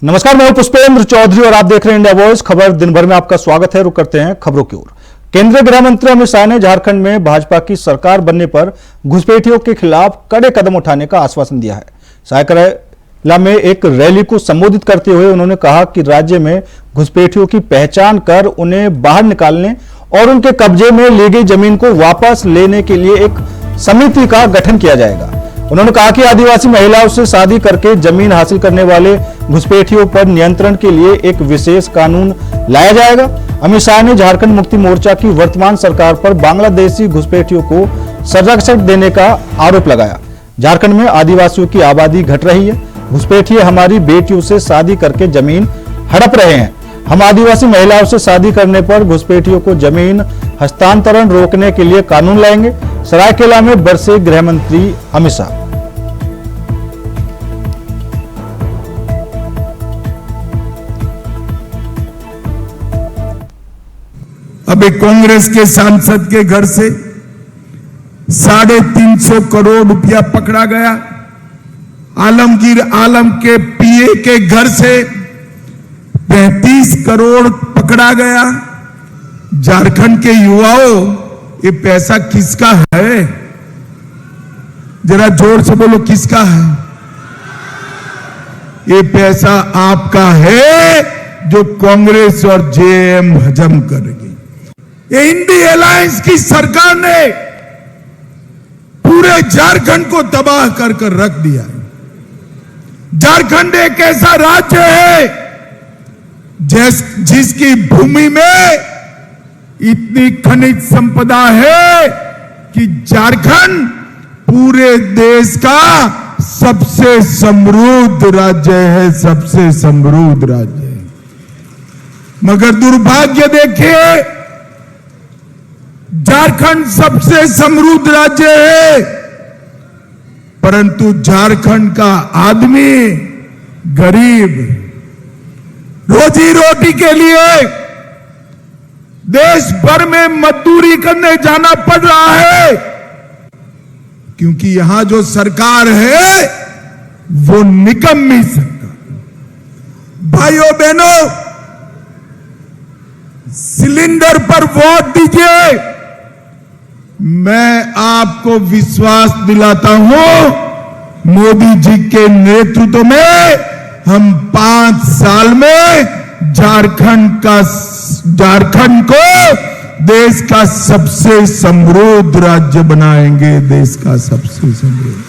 नमस्कार, मैं हूं पुष्पेंद्र चौधरी और आप देख रहे हैं इंडिया वॉइस खबर। दिन भर में आपका स्वागत है। रुक करते हैं खबरों की ओर। केंद्रीय गृह मंत्री अमित शाह ने झारखंड में भाजपा की सरकार बनने पर घुसपैठियों के खिलाफ कड़े कदम उठाने का आश्वासन दिया है। सरायकेला में एक रैली को संबोधित करते हुए उन्होंने कहा कि राज्य में घुसपैठियों की पहचान कर उन्हें बाहर निकालने और उनके कब्जे में ली गई जमीन को वापस लेने के लिए एक समिति का गठन किया जाएगा। उन्होंने कहा कि आदिवासी महिलाओं से शादी करके जमीन हासिल करने वाले घुसपैठियों पर नियंत्रण के लिए एक विशेष कानून लाया जाएगा। अमित शाह ने झारखंड मुक्ति मोर्चा की वर्तमान सरकार पर बांग्लादेशी घुसपैठियों को संरक्षण देने का आरोप लगाया। झारखंड में आदिवासियों की आबादी घट रही है। घुसपैठिए हमारी बेटियों से शादी करके जमीन हड़प रहे हैं। हम आदिवासी महिलाओं से शादी करने पर घुसपैठियों को जमीन हस्तांतरण रोकने के लिए कानून लाएंगे। सरायकेला में बरसे गृह मंत्री अमित शाह। अभी कांग्रेस के सांसद के घर से 350 करोड़ रुपया पकड़ा गया। आलमगीर आलम के पीए के घर से 35 करोड़ पकड़ा गया। झारखंड के युवाओं, ये पैसा किसका है? जरा जोर से बोलो, किसका है? ये पैसा आपका है जो कांग्रेस और जेएम हजम करेगी। ये इंडी अलायंस की सरकार ने पूरे झारखंड को तबाह कर रख दिया। झारखंड एक ऐसा राज्य है जिसकी भूमि में इतनी खनिज संपदा है कि झारखंड पूरे देश का सबसे समृद्ध राज्य है, सबसे समृद्ध राज्य है। मगर दुर्भाग्य देखिए, झारखंड सबसे समृद्ध राज्य है, परंतु झारखंड का आदमी गरीब, रोजी रोटी के लिए देश भर में मजदूरी करने जाना पड़ रहा है, क्योंकि यहां जो सरकार है वो निकम्मी सरकार। भाइयों बहनों, सिलेंडर पर वोट दीजिए। मैं आपको विश्वास दिलाता हूं, मोदी जी के नेतृत्व में हम 5 साल में झारखंड को देश का सबसे समृद्ध राज्य बनाएंगे। देश का सबसे समृद्ध।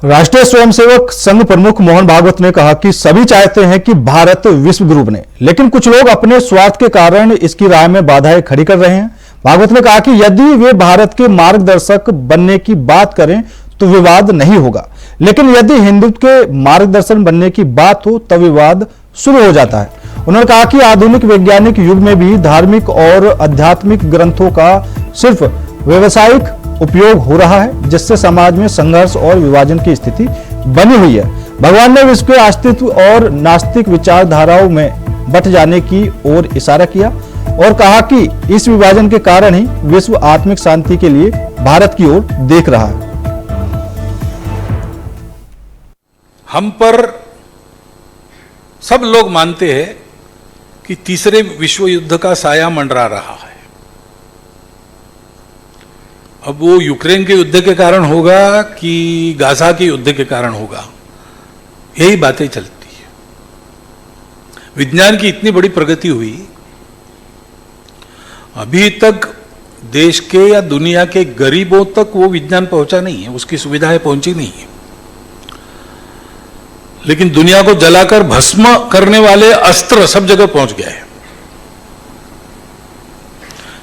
राष्ट्रीय स्वयंसेवक संघ प्रमुख मोहन भागवत ने कहा कि सभी चाहते हैं कि भारत विश्व गुरु बने, लेकिन कुछ लोग अपने स्वार्थ के कारण इसकी राह में बाधाएं खड़ी कर रहे हैं। भागवत ने कहा कि यदि वे भारत के मार्गदर्शक बनने की बात करें तो विवाद नहीं होगा, लेकिन यदि हिंदुत्व के मार्गदर्शन बनने की बात हो तब विवाद शुरू हो जाता है। उन्होंने कहा कि आधुनिक वैज्ञानिक युग में भी धार्मिक और आध्यात्मिक ग्रंथों का सिर्फ व्यवसायिक उपयोग हो रहा है, जिससे समाज में संघर्ष और विभाजन की स्थिति बनी हुई है। भगवान ने विश्व के अस्तित्व और नास्तिक विचारधाराओं में बंट जाने की ओर इशारा किया और कहा कि इस विभाजन के कारण ही विश्व आत्मिक शांति के लिए भारत की ओर देख रहा है। हम पर सब लोग मानते हैं कि तीसरे विश्व युद्ध का साया मंडरा रहा है। अब वो यूक्रेन के युद्ध के कारण होगा कि गाजा के युद्ध के कारण होगा, यही बातें चलती है। विज्ञान की इतनी बड़ी प्रगति हुई, अभी तक देश के या दुनिया के गरीबों तक वो विज्ञान पहुंचा नहीं है, उसकी सुविधाएं पहुंची नहीं है। लेकिन दुनिया को जलाकर भस्म करने वाले अस्त्र सब जगह पहुंच गए हैं।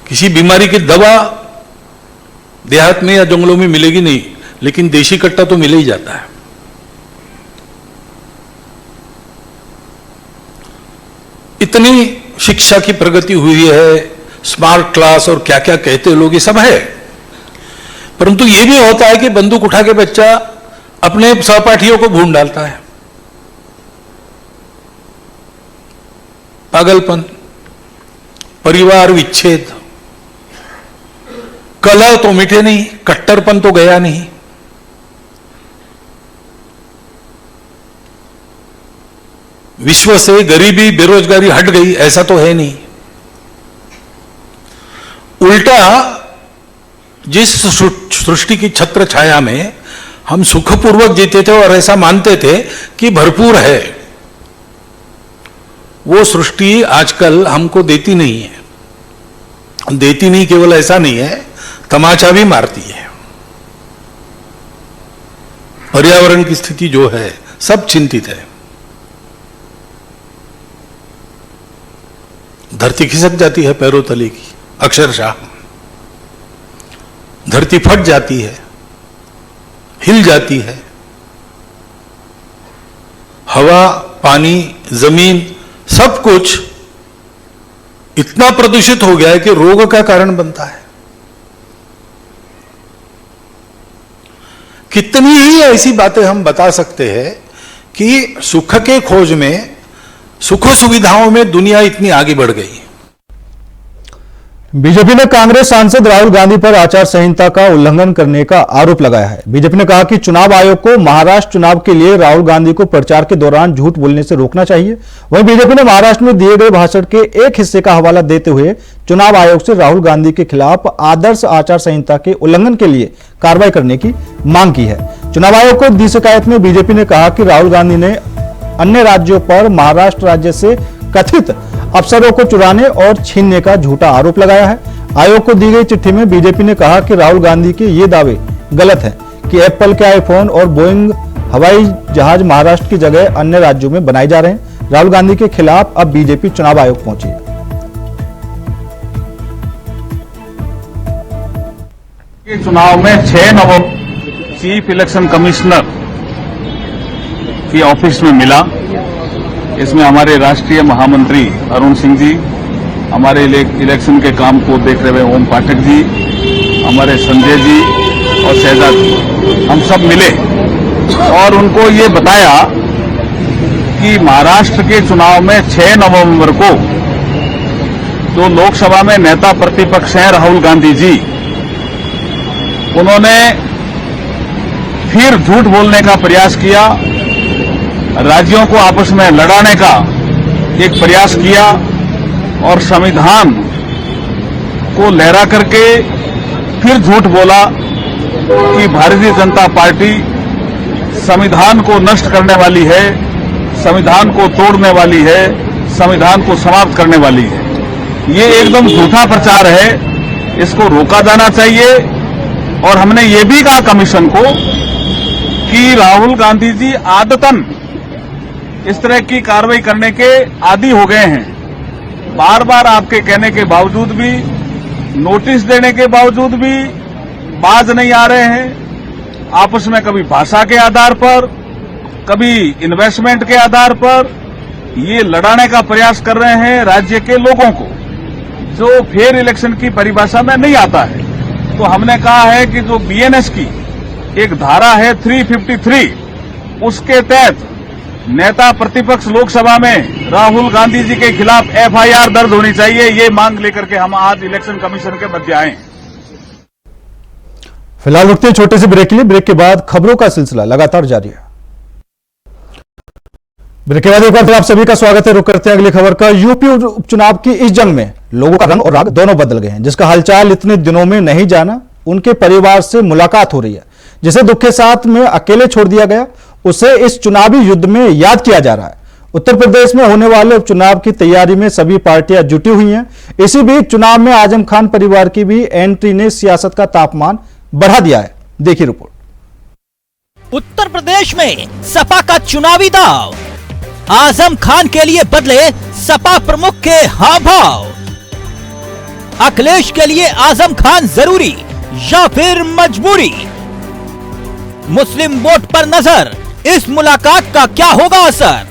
किसी बीमारी की दवा देहात में या जंगलों में मिलेगी नहीं, लेकिन देशी कट्टा तो मिल ही जाता है। इतनी शिक्षा की प्रगति हुई है, स्मार्ट क्लास और क्या क्या कहते लोग, ये सब है। परंतु यह भी होता है कि बंदूक उठा के बच्चा अपने सहपाठियों को भून डालता है। पागलपन, परिवार विच्छेद, कलह तो मिटे नहीं, कट्टरपन तो गया नहीं। विश्व से गरीबी बेरोजगारी हट गई, ऐसा तो है नहीं। उल्टा जिस सृष्टि की छत्र छाया में हम सुखपूर्वक जीते थे और ऐसा मानते थे कि भरपूर है, वो सृष्टि आजकल हमको देती नहीं है। देती नहीं, केवल ऐसा नहीं है, तमाचा भी मारती है। पर्यावरण की स्थिति जो है, सब चिंतित है। धरती खिसक जाती है पैरों तले की, अक्षरशः धरती फट जाती है, हिल जाती है। हवा, पानी, जमीन, सब कुछ इतना प्रदूषित हो गया है कि रोग का कारण बनता है। कितनी ही ऐसी बातें हम बता सकते हैं कि सुख के खोज में, सुख सुविधाओं में दुनिया इतनी आगे बढ़ गई। बीजेपी ने कांग्रेस सांसद राहुल गांधी पर आचार संहिता का उल्लंघन करने का आरोप लगाया है। बीजेपी ने कहा कि चुनाव आयोग को महाराष्ट्र चुनाव के लिए राहुल गांधी को प्रचार के दौरान झूठ बोलने से रोकना चाहिए। वहीं बीजेपी ने महाराष्ट्र में दिए गए भाषण के एक हिस्से का हवाला देते हुए चुनाव आयोग से राहुल गांधी के खिलाफ आदर्श आचार संहिता के उल्लंघन के लिए कार्रवाई करने की मांग की है। चुनाव आयोग को दी शिकायत में बीजेपी ने कहा कि राहुल गांधी ने अन्य राज्यों पर महाराष्ट्र राज्य से कथित अफसरों को चुराने और छीनने का झूठा आरोप लगाया है। आयोग को दी गई चिट्ठी में बीजेपी ने कहा कि राहुल गांधी के ये दावे गलत हैं कि एप्पल के आईफोन और बोइंग हवाई जहाज महाराष्ट्र की जगह अन्य राज्यों में बनाए जा रहे हैं। राहुल गांधी के खिलाफ अब बीजेपी चुनाव आयोग पहुंची है। चुनाव में 6 नवंबर चीफ इलेक्शन कमिश्नर की ऑफिस में मिला। इसमें हमारे राष्ट्रीय महामंत्री अरुण सिंह जी, हमारे इलेक्शन के काम को देख रहे ओम पाठक जी, हमारे संजय जी और शहजाद जी, हम सब मिले और उनको ये बताया कि महाराष्ट्र के चुनाव में 6 नवंबर को जो लोकसभा में नेता प्रतिपक्ष हैं राहुल गांधी जी, उन्होंने फिर झूठ बोलने का प्रयास किया, राज्यों को आपस में लड़ाने का एक प्रयास किया और संविधान को लहरा करके फिर झूठ बोला कि भारतीय जनता पार्टी संविधान को नष्ट करने वाली है, संविधान को तोड़ने वाली है, संविधान को समाप्त करने वाली है। ये एकदम झूठा प्रचार है, इसको रोका जाना चाहिए। और हमने ये भी कहा कमीशन को कि राहुल गांधी जी आदतन इस तरह की कार्रवाई करने के आदी हो गए हैं। बार बार आपके कहने के बावजूद भी, नोटिस देने के बावजूद भी बाज नहीं आ रहे हैं। आपस में कभी भाषा के आधार पर, कभी इन्वेस्टमेंट के आधार पर ये लड़ाने का प्रयास कर रहे हैं राज्य के लोगों को, जो फेयर इलेक्शन की परिभाषा में नहीं आता है। तो हमने कहा है कि जो बीएनएस की एक धारा है 353, उसके तहत नेता प्रतिपक्ष लोकसभा में राहुल गांधी जी के खिलाफ एफआईआर दर्ज होनी चाहिए। ये मांग लेकर के हम आज इलेक्शन कमीशन के मध्य आए। फिलहाल रुकते हैं छोटे से ब्रेक के लिए। ब्रेक के बाद खबरों का सिलसिला लगातार जारी है। ब्रेक के बाद एक बार फिर आप सभी का स्वागत है। रुक करते हैं अगली खबर का। यूपी उपचुनाव की इस जंग में लोगों का रंग और राग दोनों बदल गए हैं। जिसका हालचाल इतने दिनों में नहीं जाना, उनके परिवार से मुलाकात हो रही है। जिसे दुख के साथ में अकेले छोड़ दिया गया, उसे इस चुनावी युद्ध में याद किया जा रहा है। उत्तर प्रदेश में होने वाले उपचुनाव की तैयारी में सभी पार्टियां जुटी हुई हैं। इसी बीच चुनाव में आजम खान परिवार की भी एंट्री ने सियासत का तापमान बढ़ा दिया है। देखिए रिपोर्ट। उत्तर प्रदेश में सपा का चुनावी दाव, आजम खान के लिए बदले सपा प्रमुख के हाव भाव। अखिलेश के लिए आजम खान जरूरी या फिर मजबूरी? मुस्लिम वोट पर नजर, इस मुलाकात का क्या होगा असर?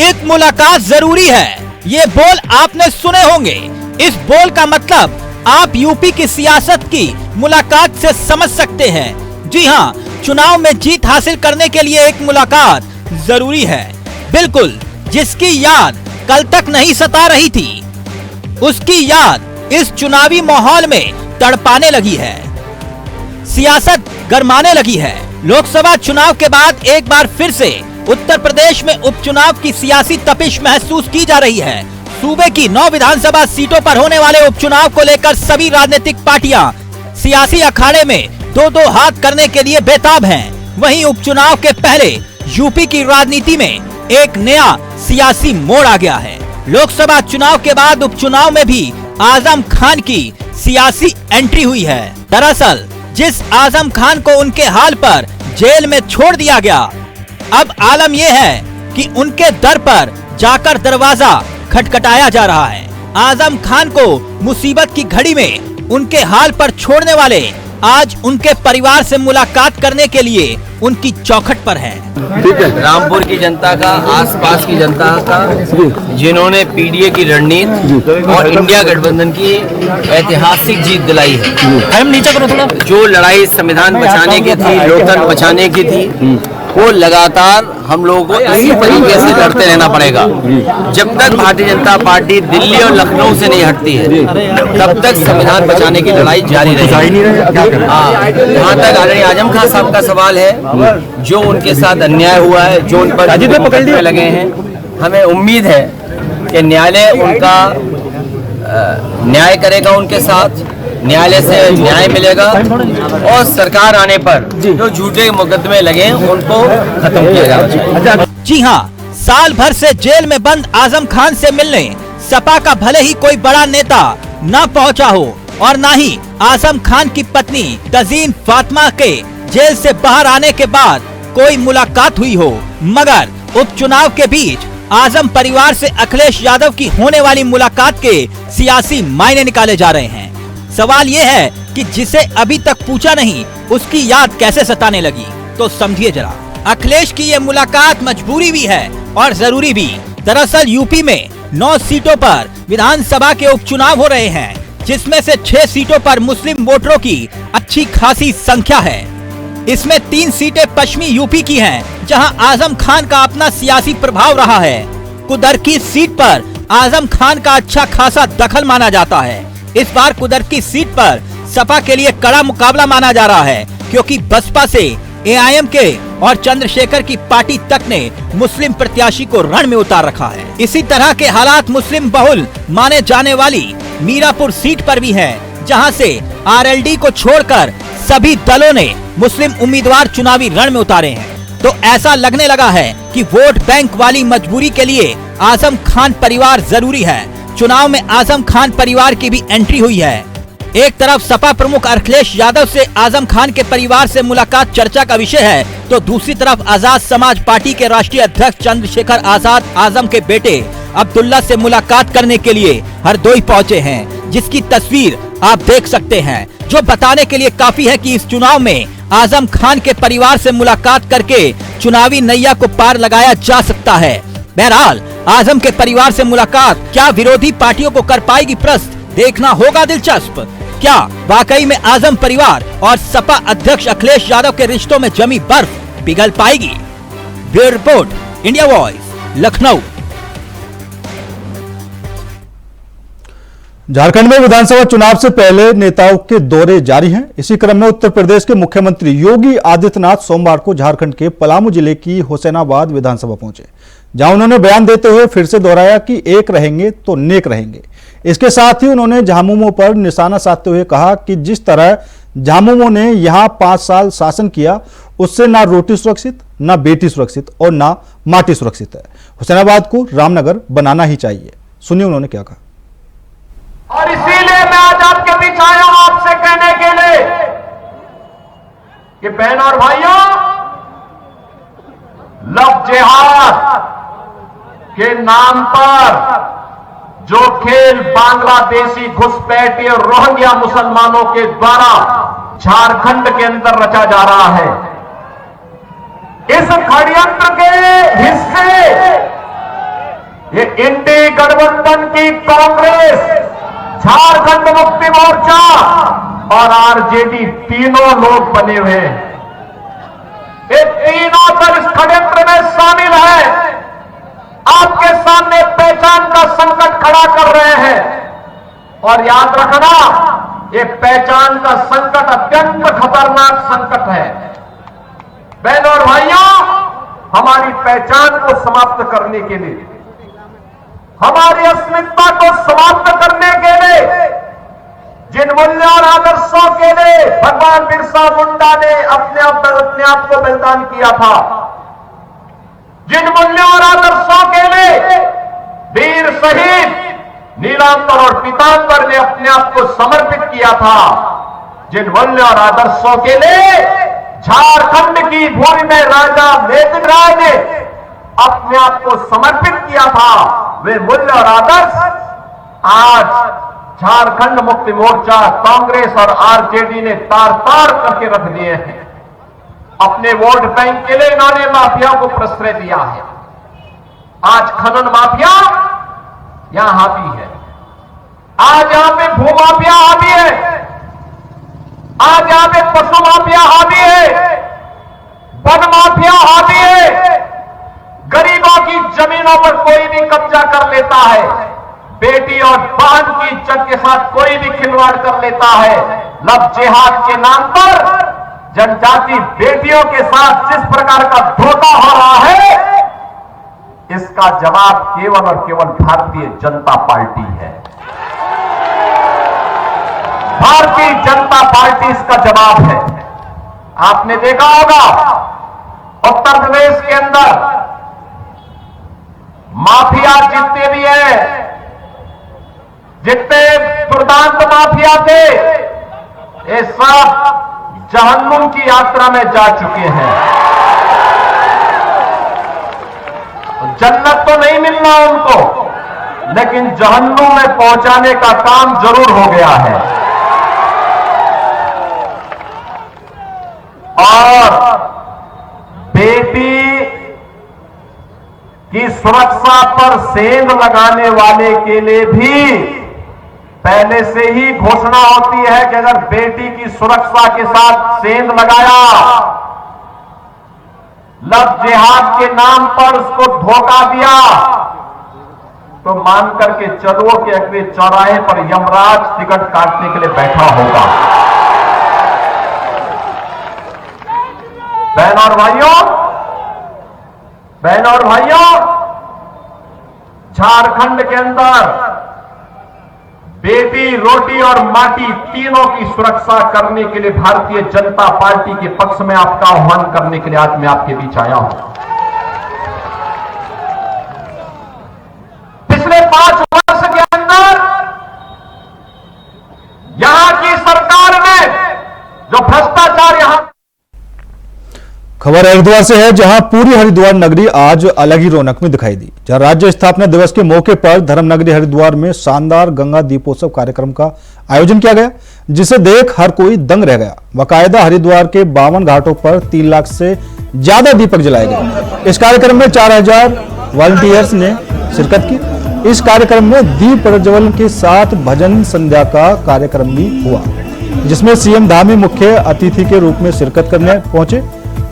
एक मुलाकात जरूरी है, ये बोल आपने सुने होंगे। इस बोल का मतलब आप यूपी की सियासत की मुलाकात से समझ सकते हैं। जी हां, चुनाव में जीत हासिल करने के लिए एक मुलाकात जरूरी है। बिल्कुल, जिसकी याद कल तक नहीं सता रही थी, उसकी याद इस चुनावी माहौल में तड़पाने लगी है। सियासत गरमाने लगी है। लोकसभा चुनाव के बाद एक बार फिर से उत्तर उत्तर प्रदेश में उपचुनाव की सियासी तपिश महसूस की जा रही है। सूबे की 9 विधानसभा सीटों पर होने वाले उपचुनाव को लेकर सभी राजनीतिक पार्टियां सियासी अखाड़े में दो हाथ करने के लिए बेताब हैं। वहीं उपचुनाव के पहले यूपी की राजनीति में एक नया सियासी मोड़ आ गया है। लोकसभा चुनाव के बाद उपचुनाव में भी आजम खान की सियासी एंट्री हुई है। दरअसल जिस आजम खान को उनके हाल पर जेल में छोड़ दिया गया, अब आलम यह है कि उनके दर पर जाकर दरवाजा खटखटाया जा रहा है। आजम खान को मुसीबत की घड़ी में उनके हाल पर छोड़ने वाले आज उनके परिवार से मुलाकात करने के लिए उनकी चौखट पर है। रामपुर की जनता का, आसपास की जनता का, जिन्होंने पीडीए की रणनीति और इंडिया गठबंधन की ऐतिहासिक जीत दिलाई है। जो लड़ाई संविधान बचाने की थी, लोकतंत्र बचाने की थी, वो लगातार हम लोगों को इसी तरीके से लड़ते रहना पड़ेगा। जब तक भारतीय जनता पार्टी दिल्ली और लखनऊ से नहीं हटती है, तब तक संविधान बचाने की लड़ाई जारी रहेगी। जहाँ तक आदरणीय आजम खान साहब का सवाल है, जो उनके साथ अन्याय हुआ है, जो उन पर मुकदमे लगे हैं, हमें उम्मीद है कि न्यायालय उनका न्याय करेगा, उनके साथ न्यायालय से न्याय मिलेगा और सरकार आने पर जो झूठे मुकदमे लगे उनको खत्म किया जाएगा। जी हां, साल भर से जेल में बंद आजम खान से मिलने सपा का भले ही कोई बड़ा नेता न पहुंचा हो और न ही आजम खान की पत्नी तजीन फातिमा के जेल से बाहर आने के बाद कोई मुलाकात हुई हो, मगर उपचुनाव के बीच आजम परिवार से अखिलेश यादव की होने वाली मुलाकात के सियासी मायने निकाले जा रहे हैं। सवाल ये है कि जिसे अभी तक पूछा नहीं, उसकी याद कैसे सताने लगी, तो समझिए जरा। अखिलेश की ये मुलाकात मजबूरी भी है और जरूरी भी। दरअसल यूपी में 9 सीटों पर विधानसभा के उपचुनाव हो रहे हैं, जिसमें से 6 सीटों पर मुस्लिम वोटरों की अच्छी खासी संख्या है। इसमें 3 सीटें पश्चिमी यूपी की हैं, जहां आजम खान का अपना सियासी प्रभाव रहा है। कुदरकी सीट पर आजम खान का अच्छा खासा दखल माना जाता है। इस बार कुदरकी सीट पर सपा के लिए कड़ा मुकाबला माना जा रहा है, क्योंकि बसपा से एआईएम के और चंद्रशेखर की पार्टी तक ने मुस्लिम प्रत्याशी को रण में उतार रखा है। इसी तरह के हालात मुस्लिम बहुल माने जाने वाली मीरापुर सीट पर भी हैं, जहां से आरएलडी को छोड़कर सभी दलों ने मुस्लिम उम्मीदवार चुनावी रण में उतारे हैं। तो ऐसा लगने लगा है कि वोट बैंक वाली मजबूरी के लिए आजम खान परिवार जरूरी है। चुनाव में आजम खान परिवार की भी एंट्री हुई है। एक तरफ सपा प्रमुख अखिलेश यादव से आजम खान के परिवार से मुलाकात चर्चा का विषय है, तो दूसरी तरफ आजाद समाज पार्टी के राष्ट्रीय अध्यक्ष चंद्रशेखर आजाद आजम के बेटे अब्दुल्ला से मुलाकात करने के लिए हरदोई पहुंचे हैं, जिसकी तस्वीर आप देख सकते हैं, जो बताने के लिए काफी है कि इस चुनाव में आजम खान के परिवार से मुलाकात करके चुनावी नैया को पार लगाया जा सकता है। बहरहाल आजम के परिवार से मुलाकात क्या विरोधी पार्टियों को कर पाएगी प्रश्न, देखना होगा दिलचस्प। क्या वाकई में आजम परिवार और सपा अध्यक्ष अखिलेश यादव के रिश्तों में जमी बर्फ पिघल पाएगी? Bureau report, India voice, Lucknow. Jharkhand में विधानसभा चुनाव से पहले नेताओं के दौरे जारी हैं। इसी क्रम में उत्तर प्रदेश के मुख्यमंत्री योगी आदित्यनाथ सोमवार को झारखंड के पलामू जिले की हुसैनाबाद विधानसभा पहुंचे, जहां उन्होंने बयान देते हुए फिर से दोहराया कि एक रहेंगे तो नेक रहेंगे। इसके साथ ही उन्होंने झामुमो पर निशाना साधते हुए कहा कि जिस तरह झामुमो ने यहां 5 साल शासन किया, उससे ना रोटी सुरक्षित, ना बेटी सुरक्षित और ना माटी सुरक्षित है। हुसैनाबाद को रामनगर बनाना ही चाहिए। सुनिए उन्होंने क्या कहा। और इसीलिए मैं आज आपके बीच आया हूं आपसे कहने के लिए कि बहन और भाइयों, लव जिहाद के नाम पर जो खेल बांग्लादेशी घुसपैठी और रोहिंग्या मुसलमानों के द्वारा झारखंड के अंदर रचा जा रहा है, इस षड्यंत्र के हिस्से ये इंडी गठबंधन की कांग्रेस, झारखंड मुक्ति मोर्चा और आरजेडी तीनों लोग बने हुए हैं। ये तीनों दल इस षड्यंत्र में शामिल है। आपके सामने पहचान का संकट खड़ा कर रहे हैं और याद रखना, ये पहचान का संकट अत्यंत खतरनाक संकट है। बहनों और भाइयों, हम हमारी पहचान को समाप्त करने के लिए, हमारी अस्मिता को समाप्त करने के लिए, जिन मूल्यों और आदर्शों के लिए भगवान बिरसा मुंडा ने अपने आप को बलिदान किया था, जिन मूल्यों और आदर्शों के लिए वीर शहीद नीलांबर और पीतांबर ने अपने आप को समर्पित किया था, जिन मूल्यों और आदर्शों के लिए झारखंड की भूमि में राजा मेदिनी राय ने अपने आप को समर्पित किया था, वे मूल्य और आदर्श आज झारखंड मुक्ति मोर्चा, कांग्रेस और आरजेडी ने तार तार करके रख दिए हैं। अपने वोट बैंक के लिए इन्होंने माफिया को प्रश्रय दिया है। आज खनन माफिया यहां हावी है, आज यहां पे भू माफिया हावी है, आज यहां पे पशु माफिया हावी है, वन माफिया हावी है, गरीबों की जमीनों पर कोई भी कब्जा कर लेता है, बेटी और बहन की इज्जत के साथ कोई भी खिलवाड़ कर लेता है। लव जिहाद के नाम पर जनजाति बेटियों के साथ जिस प्रकार का धोखा हो रहा है, इसका जवाब केवल और केवल भारतीय जनता पार्टी है। भारतीय जनता पार्टी इसका जवाब है। आपने देखा होगा उत्तर प्रदेश के अंदर माफिया जितने भी हैं, जितने दुर्दांत माफिया थे, ये सब जहन्नुम की यात्रा में जा चुके हैं। जन्नत तो नहीं मिलना उनको, लेकिन जहन्नुम में पहुंचाने का काम जरूर हो गया है। और बेटी की सुरक्षा पर सेंध लगाने वाले के लिए भी पहले से ही घोषणा होती है कि अगर बेटी की सुरक्षा के साथ सेंध लगाया, लव जिहाद के नाम पर उसको धोखा दिया, तो मान करके चलो कि अगले चौराहे पर यमराज टिकट काटने के लिए बैठा होगा। बहन और भाइयों, झारखंड के अंदर बेटी, रोटी और माटी तीनों की सुरक्षा करने के लिए भारतीय जनता पार्टी के पक्ष में आपका आह्वान करने के लिए आज मैं आपके बीच आया हूं। पिछले 5 वर्ष के अंदर यहां की सरकार ने जो भ्रष्टाचार यहां खबर हरिद्वार से है, जहां पूरी हरिद्वार नगरी आज अलग ही रौनक में दिखाई दी। जहां राज्य स्थापना दिवस के मौके पर धर्म नगरी हरिद्वार में शानदार गंगा दीपोत्सव कार्यक्रम का आयोजन किया गया, जिसे देख हर कोई दंग रह गया। बाकायदा हरिद्वार के 52 घाटों पर 3 लाख से ज्यादा दीपक जलाए गए। इस कार्यक्रम में 4000 वॉलंटियर्स ने शिरकत की। इस कार्यक्रम में दीप प्रज्वलन के साथ भजन संध्या का कार्यक्रम भी हुआ, जिसमें सीएम धामी मुख्य अतिथि के रूप में शिरकत करने पहुंचे।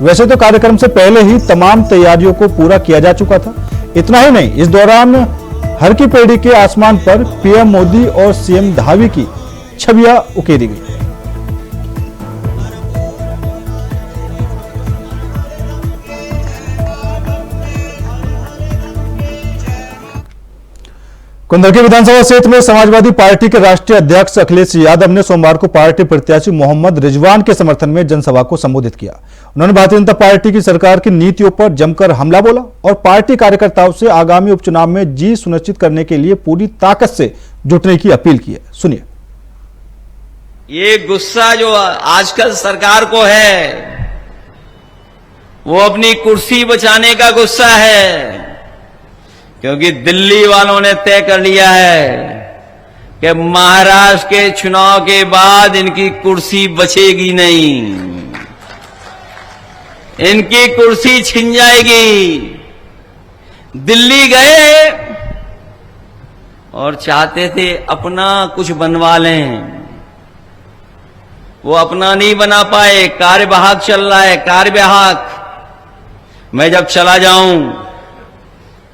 वैसे तो कार्यक्रम से पहले ही तमाम तैयारियों को पूरा किया जा चुका था। इतना ही नहीं, इस दौरान हर की पेड़ी के आसमान पर पीएम मोदी और सीएम धामी की छवियां उकेरी गई। कुंदरकी विधानसभा क्षेत्र में समाजवादी पार्टी के राष्ट्रीय अध्यक्ष अखिलेश यादव ने सोमवार को पार्टी प्रत्याशी मोहम्मद रिजवान के समर्थन में जनसभा को संबोधित किया। उन्होंने भारतीय जनता पार्टी की सरकार की नीतियों पर जमकर हमला बोला और पार्टी कार्यकर्ताओं से आगामी उपचुनाव में जीत सुनिश्चित करने के लिए पूरी ताकत से जुटने की अपील की है। सुनिए। ये गुस्सा जो आजकल सरकार को है, वो अपनी कुर्सी बचाने का गुस्सा है, क्योंकि दिल्ली वालों ने तय कर लिया है कि महाराष्ट्र के चुनाव के बाद इनकी कुर्सी बचेगी नहीं, इनकी कुर्सी छिन जाएगी। दिल्ली गए और चाहते थे अपना कुछ बनवा लें, वो अपना नहीं बना पाए। कार्यवाहक चल रहा है, कार्यवाहक। मैं जब चला जाऊं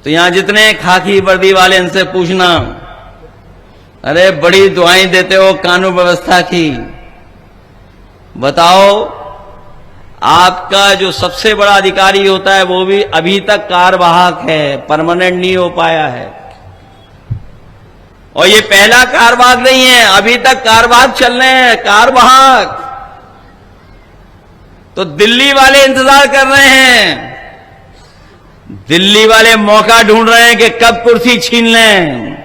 तो यहां जितने खाकी वर्दी वाले, इनसे पूछना, अरे बड़ी दुआएं देते हो कानून व्यवस्था की, बताओ आपका जो सबसे बड़ा अधिकारी होता है वो भी अभी तक कार्यवाहक है, परमानेंट नहीं हो पाया है। और ये पहला कार्यवाहक नहीं है, अभी तक कार्यवाहक चल रहे हैं, कार्यवाहक। तो दिल्ली वाले इंतजार कर रहे हैं, दिल्ली वाले मौका ढूंढ रहे हैं कि कब कुर्सी छीन लें।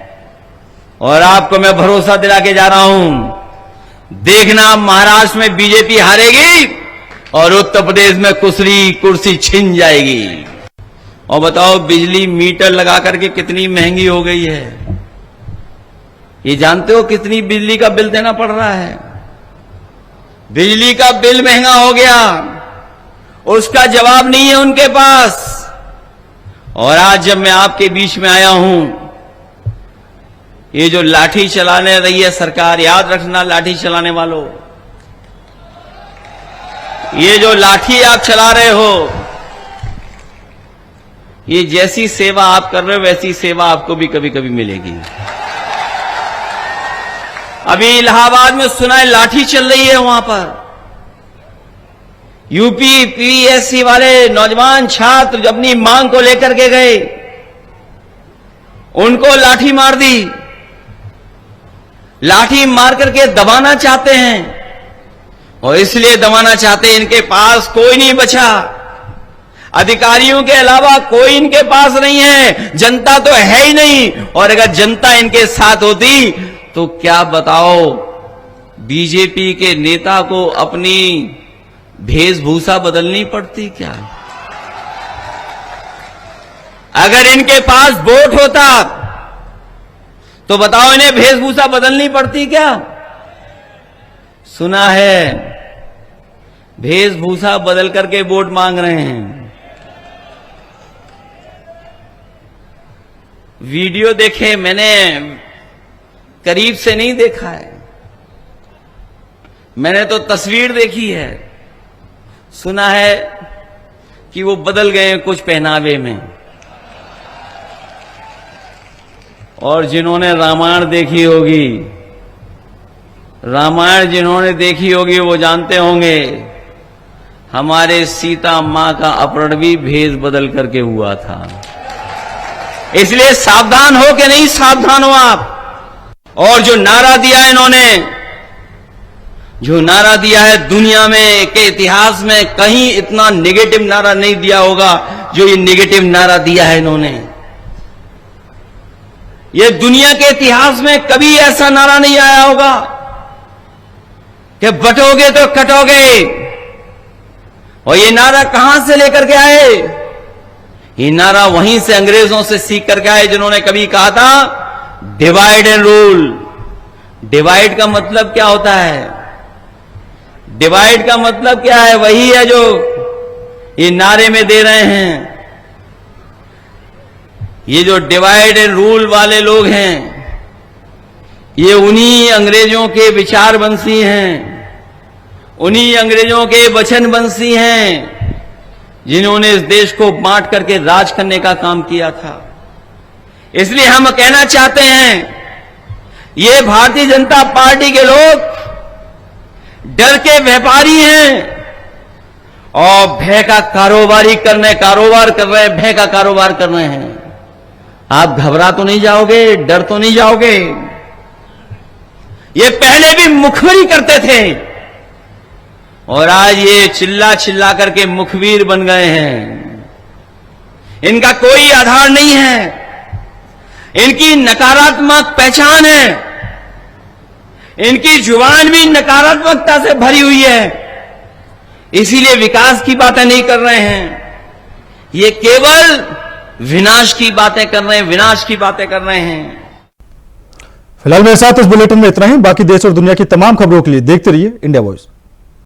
और आपको मैं भरोसा दिला के जा रहा हूं, देखना महाराष्ट्र में बीजेपी हारेगी और उत्तर प्रदेश में कुर्सी छिन जाएगी। और बताओ बिजली मीटर लगा करके कितनी महंगी हो गई है, ये जानते हो कितनी बिजली का बिल देना पड़ रहा है? बिजली का बिल महंगा हो गया, उसका जवाब नहीं है उनके पास। और आज जब मैं आपके बीच में आया हूं, ये जो लाठी चलाने रही है सरकार, याद रखना लाठी चलाने वालों, ये जो लाठी आप चला रहे हो, ये जैसी सेवा आप कर रहे हो वैसी सेवा आपको भी कभी कभी मिलेगी। अभी इलाहाबाद में सुना है लाठी चल रही है, वहां पर यूपी पीएससी वाले नौजवान छात्र अपनी मांग को लेकर के गए, उनको लाठी मार दी, लाठी मार करके दबाना चाहते हैं। और इसलिए दबाना चाहते हैं, इनके पास कोई नहीं बचा, अधिकारियों के अलावा कोई इनके पास नहीं है, जनता तो है ही नहीं। और अगर जनता इनके साथ होती तो क्या बताओ, बीजेपी के नेता को अपनी वेशभूषा बदलनी पड़ती क्या? अगर इनके पास वोट होता तो बताओ इन्हें वेशभूषा बदलनी पड़ती क्या? सुना है वेशभूषा बदल करके वोट मांग रहे हैं। वीडियो देखे मैंने, करीब से नहीं देखा है, मैंने तो तस्वीर देखी है। सुना है कि वो बदल गए कुछ पहनावे में। और जिन्होंने रामायण देखी होगी, रामायण जिन्होंने देखी होगी वो जानते होंगे हमारे सीता मां का अपहरण भी भेष बदल करके हुआ था। इसलिए सावधान हो कि नहीं सावधान हो आप। और जो नारा दिया है इन्होंने, जो नारा दिया है, दुनिया में के इतिहास में कहीं इतना नेगेटिव नारा नहीं दिया होगा जो ये नेगेटिव नारा दिया है इन्होंने। ये दुनिया के इतिहास में कभी ऐसा नारा नहीं आया होगा कि बटोगे तो कटोगे। और ये नारा कहां से लेकर के आए? ये नारा वहीं से अंग्रेजों से सीख करके आए जिन्होंने कभी कहा था डिवाइड एंड रूल। डिवाइड का मतलब क्या होता है? डिवाइड का मतलब क्या है? वही है जो ये नारे में दे रहे हैं। ये जो डिवाइड एंड रूल वाले लोग हैं, ये उन्हीं अंग्रेजों के विचारवंशी हैं, उन्हीं अंग्रेजों के वचनवंशी हैं जिन्होंने इस देश को बांट करके राज करने का काम किया था। इसलिए हम कहना चाहते हैं, ये भारतीय जनता पार्टी के लोग डर के व्यापारी हैं और भय का कारोबार कर रहे हैं, भय का कारोबार कर रहे हैं। आप घबरा तो नहीं जाओगे, डर तो नहीं जाओगे। ये पहले भी मुखबिरी करते थे और आज ये चिल्ला चिल्ला करके मुखबिर बन गए हैं। इनका कोई आधार नहीं है, इनकी नकारात्मक पहचान है, इनकी जुबान भी नकारात्मकता से भरी हुई है। इसीलिए विकास की बातें नहीं कर रहे हैं, ये केवल विनाश की बातें कर रहे हैं, विनाश की बातें कर रहे हैं। फिलहाल मेरे साथ इस बुलेटिन में इतना ही। बाकी देश और दुनिया की तमाम खबरों के लिए देखते रहिए इंडिया वॉइस।